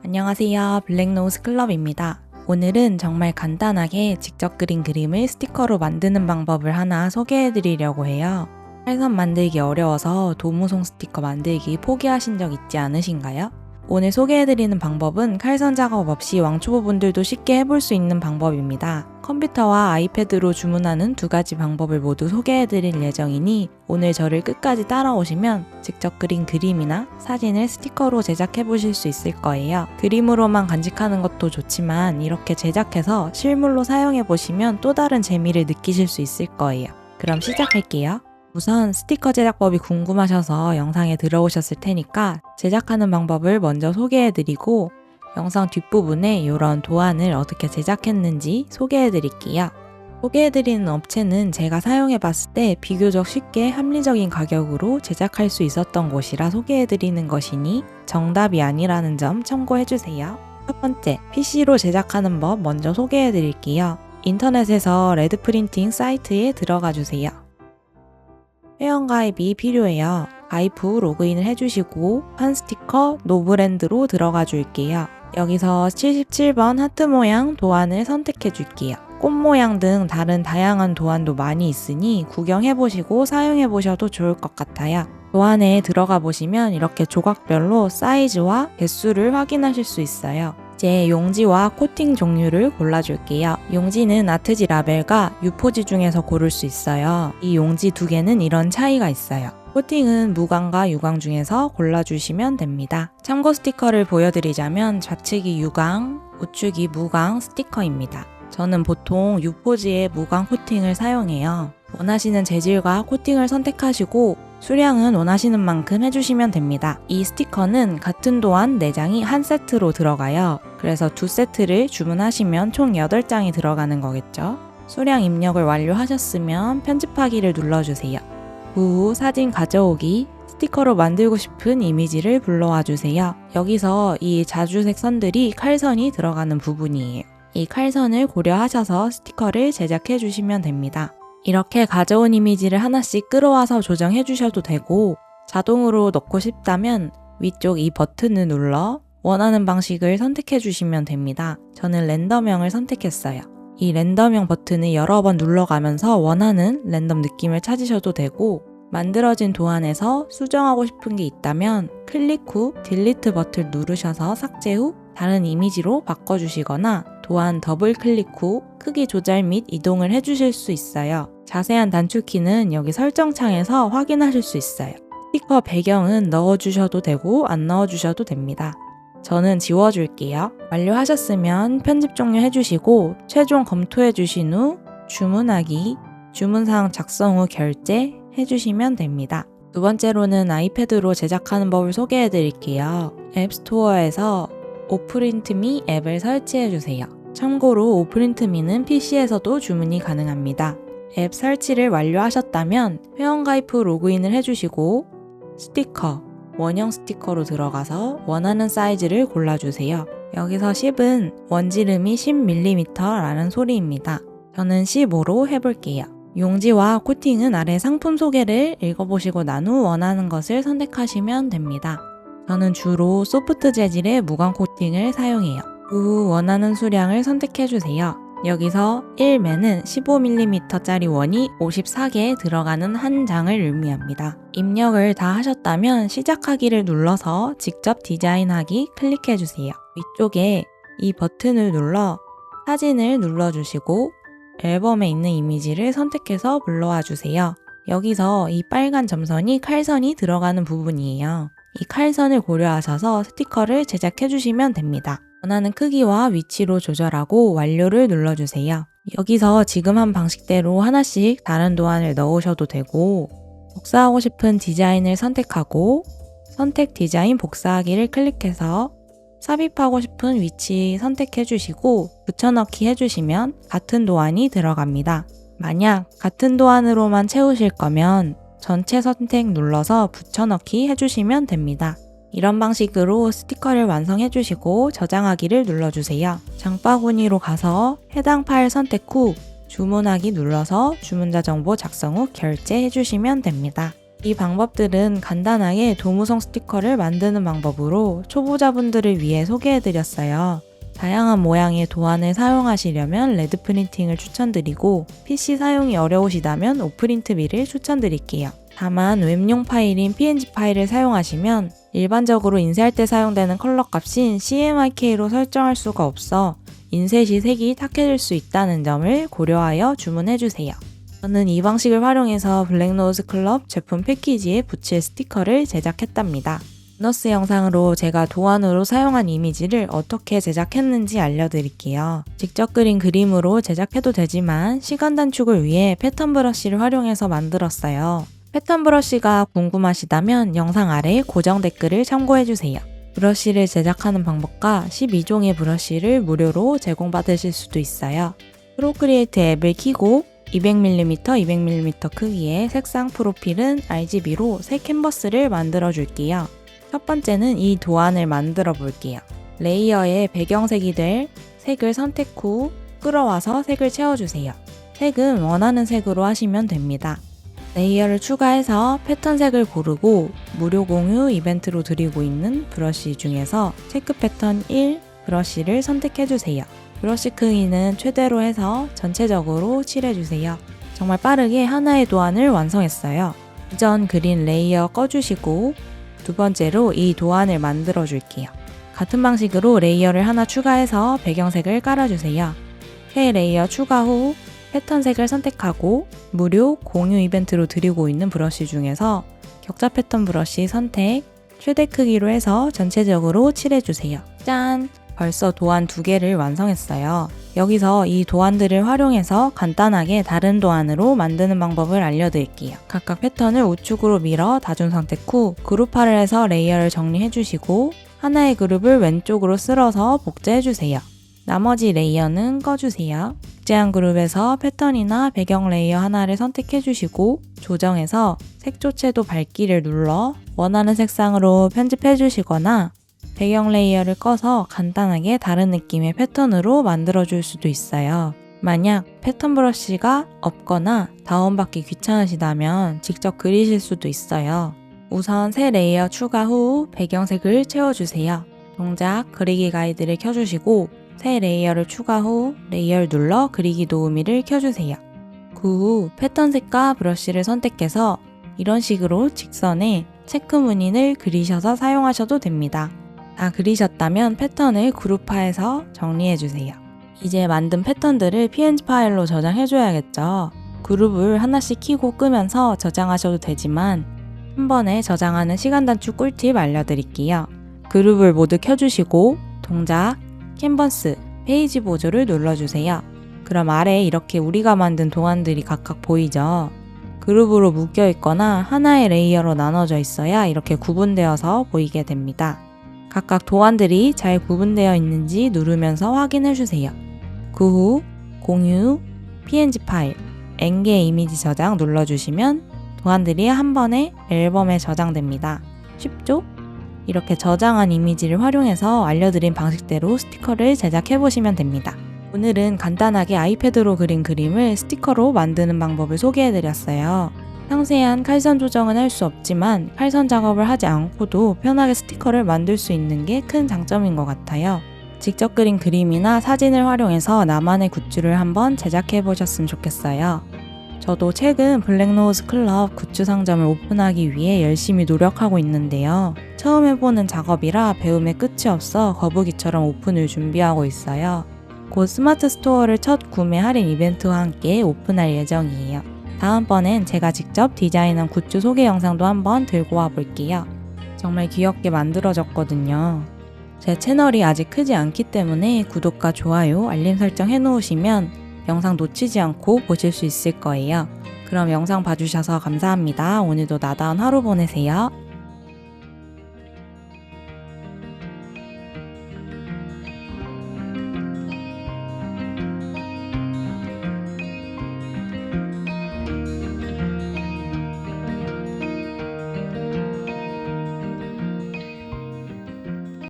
안녕하세요. 블랙노즈 클럽입니다. 오늘은 정말 간단하게 직접 그린 그림을 스티커로 만드는 방법을 하나 소개해드리려고 해요. 칼선 만들기 어려워서 도무송 스티커 만들기 포기하신 적 있지 않으신가요? 오늘 소개해드리는 방법은 칼선 작업 없이 왕초보분들도 쉽게 해볼 수 있는 방법입니다. 컴퓨터와 아이패드로 주문하는 두 가지 방법을 모두 소개해드릴 예정이니 오늘 저를 끝까지 따라오시면 직접 그린 그림이나 사진을 스티커로 제작해보실 수 있을 거예요. 그림으로만 간직하는 것도 좋지만 이렇게 제작해서 실물로 사용해보시면 또 다른 재미를 느끼실 수 있을 거예요. 그럼 시작할게요. 우선 스티커 제작법이 궁금하셔서 영상에 들어오셨을 테니까 제작하는 방법을 먼저 소개해드리고 영상 뒷부분에 이런 도안을 어떻게 제작했는지 소개해드릴게요. 소개해드리는 업체는 제가 사용해봤을 때 비교적 쉽게 합리적인 가격으로 제작할 수 있었던 곳이라 소개해드리는 것이니 정답이 아니라는 점 참고해주세요. 첫 번째, PC로 제작하는 법 먼저 소개해드릴게요. 인터넷에서 레드프린팅 사이트에 들어가주세요. 회원가입이 필요해요. 가입 후 로그인을 해주시고 판 스티커 노브랜드로 들어가 줄게요. 여기서 77번 하트 모양 도안을 선택해 줄게요. 꽃 모양 등 다른 다양한 도안도 많이 있으니 구경해보시고 사용해보셔도 좋을 것 같아요. 도안에 들어가 보시면 이렇게 조각별로 사이즈와 개수를 확인하실 수 있어요. 이제 용지와 코팅 종류를 골라줄게요. 용지는 아트지 라벨과 유포지 중에서 고를 수 있어요. 이 용지 두 개는 이런 차이가 있어요. 코팅은 무광과 유광 중에서 골라주시면 됩니다. 참고 스티커를 보여드리자면 좌측이 유광, 우측이 무광 스티커입니다. 저는 보통 유포지에 무광 코팅을 사용해요. 원하시는 재질과 코팅을 선택하시고 수량은 원하시는 만큼 해주시면 됩니다. 이 스티커는 같은 도안 4장이 한 세트로 들어가요. 그래서 두 세트를 주문하시면 총 8장이 들어가는 거겠죠. 수량 입력을 완료하셨으면 편집하기를 눌러주세요. 그 후 사진 가져오기, 스티커로 만들고 싶은 이미지를 불러와 주세요. 여기서 이 자주색 선들이 칼선이 들어가는 부분이에요. 이 칼선을 고려하셔서 스티커를 제작해 주시면 됩니다. 이렇게 가져온 이미지를 하나씩 끌어와서 조정해 주셔도 되고 자동으로 넣고 싶다면 위쪽 이 버튼을 눌러 원하는 방식을 선택해 주시면 됩니다. 저는 랜덤형을 선택했어요. 이 랜덤형 버튼을 여러 번 눌러가면서 원하는 랜덤 느낌을 찾으셔도 되고 만들어진 도안에서 수정하고 싶은 게 있다면 클릭 후 딜리트 버튼을 누르셔서 삭제 후 다른 이미지로 바꿔주시거나 도안 더블 클릭 후 크기 조절 및 이동을 해주실 수 있어요. 자세한 단축키는 여기 설정창에서 확인하실 수 있어요. 스티커 배경은 넣어주셔도 되고 안 넣어주셔도 됩니다. 저는 지워줄게요. 완료하셨으면 편집 종료 해주시고 최종 검토해주신 후 주문하기, 주문사항 작성 후 결제 해주시면 됩니다. 두 번째로는 아이패드로 제작하는 법을 소개해드릴게요. 앱스토어에서 오프린트미 앱을 설치해주세요. 참고로 오프린트미는 PC에서도 주문이 가능합니다. 앱 설치를 완료하셨다면 회원가입 후 로그인을 해주시고 스티커, 원형 스티커로 들어가서 원하는 사이즈를 골라주세요. 여기서 10은 원지름이 10mm라는 소리입니다. 저는 15로 해볼게요. 용지와 코팅은 아래 상품 소개를 읽어보시고 난 후 원하는 것을 선택하시면 됩니다. 저는 주로 소프트 재질의 무광 코팅을 사용해요. 그 후 원하는 수량을 선택해주세요. 여기서 1매는 15mm짜리 원이 54개 들어가는 한 장을 의미합니다. 입력을 다 하셨다면 시작하기를 눌러서 직접 디자인하기 클릭해주세요. 위쪽에 이 버튼을 눌러 사진을 눌러주시고 앨범에 있는 이미지를 선택해서 불러와 주세요. 여기서 이 빨간 점선이 칼선이 들어가는 부분이에요. 이 칼선을 고려하셔서 스티커를 제작해주시면 됩니다. 원하는 크기와 위치로 조절하고 완료를 눌러주세요. 여기서 지금 한 방식대로 하나씩 다른 도안을 넣으셔도 되고 복사하고 싶은 디자인을 선택하고 선택 디자인 복사하기를 클릭해서 삽입하고 싶은 위치 선택해주시고 붙여넣기 해주시면 같은 도안이 들어갑니다. 만약 같은 도안으로만 채우실 거면 전체 선택 눌러서 붙여넣기 해주시면 됩니다. 이런 방식으로 스티커를 완성해주시고 저장하기를 눌러주세요. 장바구니로 가서 해당 파일 선택 후 주문하기 눌러서 주문자 정보 작성 후 결제해주시면 됩니다. 이 방법들은 간단하게 도무성 스티커를 만드는 방법으로 초보자분들을 위해 소개해드렸어요. 다양한 모양의 도안을 사용하시려면 레드 프린팅을 추천드리고 PC 사용이 어려우시다면 오프린트비를 추천드릴게요. 다만 웹용 파일인 PNG 파일을 사용하시면 일반적으로 인쇄할 때 사용되는 컬러 값인 CMYK로 설정할 수가 없어 인쇄 시 색이 탁해질 수 있다는 점을 고려하여 주문해주세요. 저는 이 방식을 활용해서 블랙노즈 클럽 제품 패키지에 붙일 스티커를 제작했답니다. 보너스 영상으로 제가 도안으로 사용한 이미지를 어떻게 제작했는지 알려드릴게요. 직접 그린 그림으로 제작해도 되지만 시간 단축을 위해 패턴 브러쉬를 활용해서 만들었어요. 패턴 브러쉬가 궁금하시다면 영상 아래 고정 댓글을 참고해주세요. 브러쉬를 제작하는 방법과 12종의 브러쉬를 무료로 제공받으실 수도 있어요. 프로크리에이트 앱을 켜고 200mm, 200mm 크기의 색상 프로필은 RGB로 새 캔버스를 만들어 줄게요. 첫 번째는 이 도안을 만들어 볼게요. 레이어의 배경색이 될 색을 선택 후 끌어와서 색을 채워주세요. 색은 원하는 색으로 하시면 됩니다. 레이어를 추가해서 패턴 색을 고르고 무료 공유 이벤트로 드리고 있는 브러쉬 중에서 체크 패턴 1 브러쉬를 선택해주세요. 브러쉬 크기는 최대로 해서 전체적으로 칠해주세요. 정말 빠르게 하나의 도안을 완성했어요. 이전 그린 레이어 꺼주시고 두 번째로 이 도안을 만들어 줄게요. 같은 방식으로 레이어를 하나 추가해서 배경색을 깔아주세요. 새 레이어 추가 후 패턴 색을 선택하고 무료 공유 이벤트로 드리고 있는 브러쉬 중에서 격자 패턴 브러쉬 선택, 최대 크기로 해서 전체적으로 칠해주세요. 짠! 벌써 도안 2개를 완성했어요. 여기서 이 도안들을 활용해서 간단하게 다른 도안으로 만드는 방법을 알려드릴게요. 각각 패턴을 우측으로 밀어 다중 선택 후 그룹화를 해서 레이어를 정리해주시고 하나의 그룹을 왼쪽으로 쓸어서 복제해주세요. 나머지 레이어는 꺼주세요. 복제한 그룹에서 패턴이나 배경 레이어 하나를 선택해주시고 조정해서 색조채도 밝기를 눌러 원하는 색상으로 편집해주시거나 배경 레이어를 꺼서 간단하게 다른 느낌의 패턴으로 만들어줄 수도 있어요. 만약 패턴 브러쉬가 없거나 다운받기 귀찮으시다면 직접 그리실 수도 있어요. 우선 새 레이어 추가 후 배경색을 채워주세요. 동작 그리기 가이드를 켜주시고 새 레이어를 추가 후 레이어를 눌러 그리기 도우미를 켜주세요. 그 후 패턴 색과 브러쉬를 선택해서 이런 식으로 직선에 체크 무늬를 그리셔서 사용하셔도 됩니다. 다 그리셨다면 패턴을 그룹화해서 정리해주세요. 이제 만든 패턴들을 PNG 파일로 저장해줘야겠죠. 그룹을 하나씩 켜고 끄면서 저장하셔도 되지만 한 번에 저장하는 시간 단축 꿀팁 알려드릴게요. 그룹을 모두 켜주시고 동작, 캔버스, 페이지 보조를 눌러주세요. 그럼 아래에 이렇게 우리가 만든 도안들이 각각 보이죠? 그룹으로 묶여 있거나 하나의 레이어로 나눠져 있어야 이렇게 구분되어서 보이게 됩니다. 각각 도안들이 잘 구분되어 있는지 누르면서 확인해주세요. 그 후 공유, PNG 파일, N개 이미지 저장 눌러주시면 도안들이 한 번에 앨범에 저장됩니다. 쉽죠? 이렇게 저장한 이미지를 활용해서 알려드린 방식대로 스티커를 제작해보시면 됩니다. 오늘은 간단하게 아이패드로 그린 그림을 스티커로 만드는 방법을 소개해드렸어요. 상세한 칼선 조정은 할 수 없지만 칼선 작업을 하지 않고도 편하게 스티커를 만들 수 있는 게 큰 장점인 것 같아요. 직접 그린 그림이나 사진을 활용해서 나만의 굿즈를 한번 제작해 보셨으면 좋겠어요. 저도 최근 블랙노즈 클럽 굿즈 상점을 오픈하기 위해 열심히 노력하고 있는데요. 처음 해보는 작업이라 배움에 끝이 없어 거북이처럼 오픈을 준비하고 있어요. 곧 스마트 스토어를 첫 구매 할인 이벤트와 함께 오픈할 예정이에요. 다음번엔 제가 직접 디자인한 굿즈 소개 영상도 한번 들고 와 볼게요. 정말 귀엽게 만들어졌거든요. 제 채널이 아직 크지 않기 때문에 구독과 좋아요, 알림 설정 해놓으시면 영상 놓치지 않고 보실 수 있을 거예요. 그럼 영상 봐주셔서 감사합니다. 오늘도 나다운 하루 보내세요.